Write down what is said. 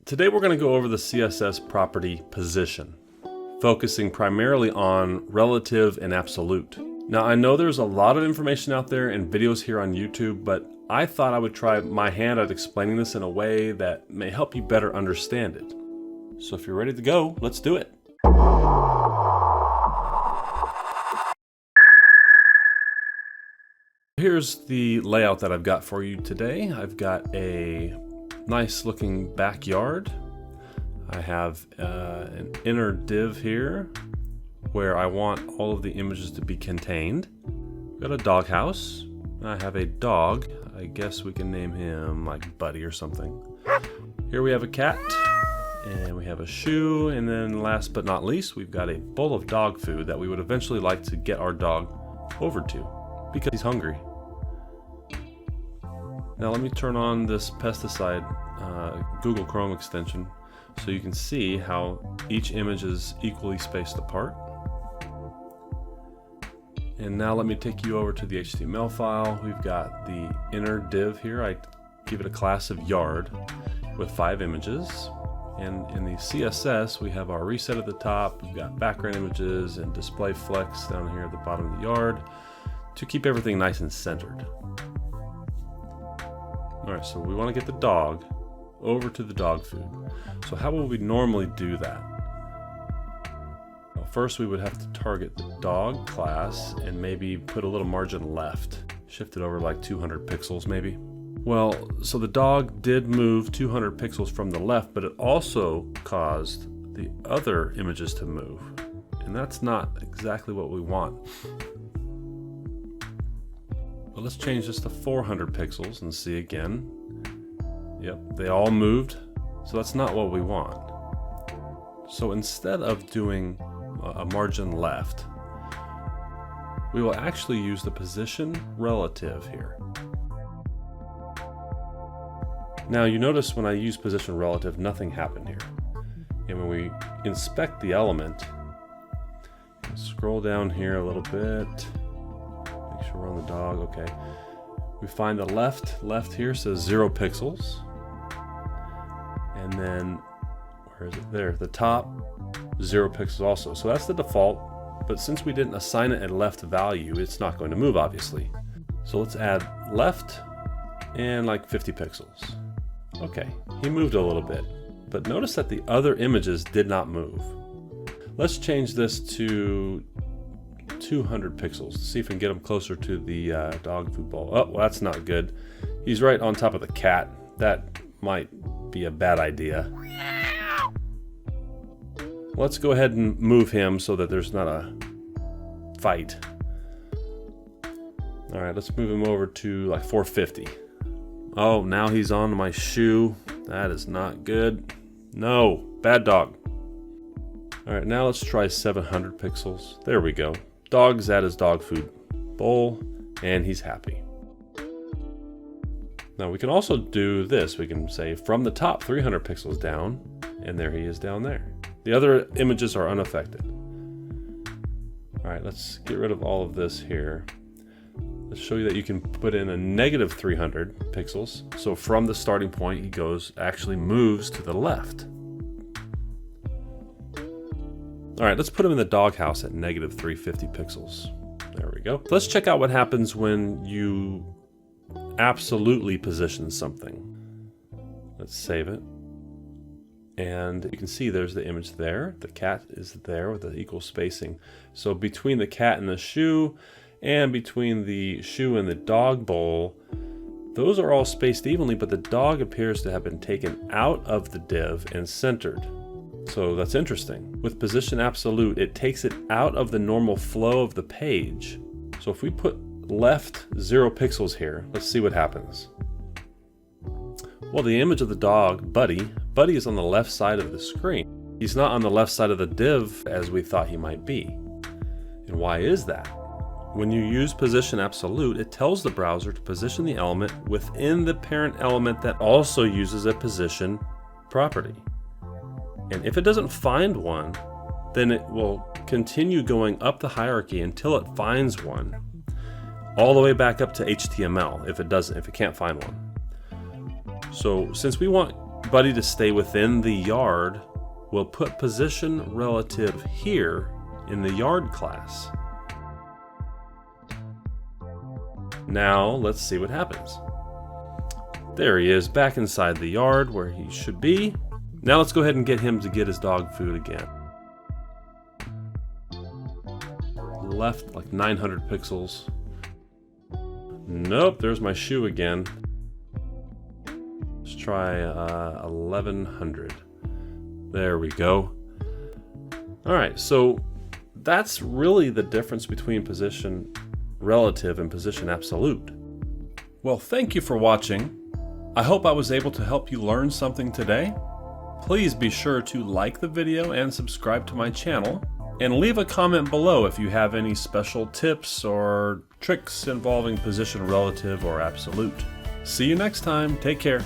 Today we're going to go over the CSS property position, focusing primarily on relative and absolute. Now I know there's a lot of information out there and videos here on YouTube, but I thought I would try my hand at explaining this in a way that may help you better understand it. So if you're ready to go, let's do it. Here's the layout that I've got for you today. I've got a nice looking backyard. I have an inner div here where I want all of the images to be contained. I've got a doghouse. I have a dog. I guess we can name him like Buddy or something. Here we have a cat and we have a shoe, and then last but not least we've got a bowl of dog food that we would eventually like to get our dog over to because he's hungry. Now let me turn on this pesticide Google Chrome extension so you can see how each image is equally spaced apart. And now let me take you over to the HTML file. We've got the inner div here. I give it a class of yard with 5 images. And in the CSS, we have our reset at the top. We've got background images and display flex down here at the bottom of the yard to keep everything nice and centered. All right, so we want to get the dog over to the dog food. So how will we normally do that? Well, first we would have to target the dog class and maybe put a little margin left. Shift it over like 200 pixels maybe. Well, so the dog did move 200 pixels from the left, but it also caused the other images to move. And that's not exactly what we want. Well, let's change this to 400 pixels and see again. Yep, they all moved, so that's not what we want. So instead of doing a margin left, we will actually use the position relative here. Now you notice when I use position relative, nothing happened here. And when we inspect the element, scroll down here a little bit, make sure we're on the dog, okay. We find the left here says 0 pixels. And then, where is it? There, the top, 0 pixels also. So that's the default, but since we didn't assign it a left value, it's not going to move, obviously. So let's add left and like 50 pixels. Okay, he moved a little bit, but notice that the other images did not move. Let's change this to 200 pixels. See if we can get him closer to the dog food bowl. Oh, well, that's not good. He's right on top of the cat. That might be a bad idea. Let's go ahead and move him so that there's not a fight. All right, let's move him over to like 450. Oh, now he's on my shoe. That is not good. No, bad dog. All right, now let's try 700 pixels. There we go. Dog's at his dog food bowl, and he's happy. Now we can also do this. We can say from the top 300 pixels down, and there he is down there. The other images are unaffected. All right, let's get rid of all of this here. Let's show you that you can put in a negative 300 pixels. So from the starting point, he actually moves to the left. All right, let's put him in the doghouse at negative 350 pixels. There we go. Let's check out what happens when you absolutely position something. Let's save it. And you can see there's the image there. The cat is there with the equal spacing. So between the cat and the shoe, and between the shoe and the dog bowl, those are all spaced evenly, but the dog appears to have been taken out of the div and centered. So that's interesting. With position absolute, it takes it out of the normal flow of the page. So if we put left 0 pixels here, let's see what happens. Well, the image of the dog, Buddy is on the left side of the screen. He's not on the left side of the div as we thought he might be. And why is that? When you use position absolute, it tells the browser to position the element within the parent element that also uses a position property. And if it doesn't find one, then it will continue going up the hierarchy until it finds one, all the way back up to HTML if it can't find one. So since we want buddy to stay within the yard, we'll put position relative here in the yard class. Now let's see what happens. There he is, back inside the yard where he should be. Now let's go ahead and get him to get his dog food again. Left like 900 pixels. Nope, there's my shoe again. Let's try 1100. There we go. Alright, so that's really the difference between position relative and position absolute. Well, thank you for watching. I hope I was able to help you learn something today. Please be sure to like the video and subscribe to my channel, and leave a comment below if you have any special tips or tricks involving position relative or absolute. See you next time. Take care.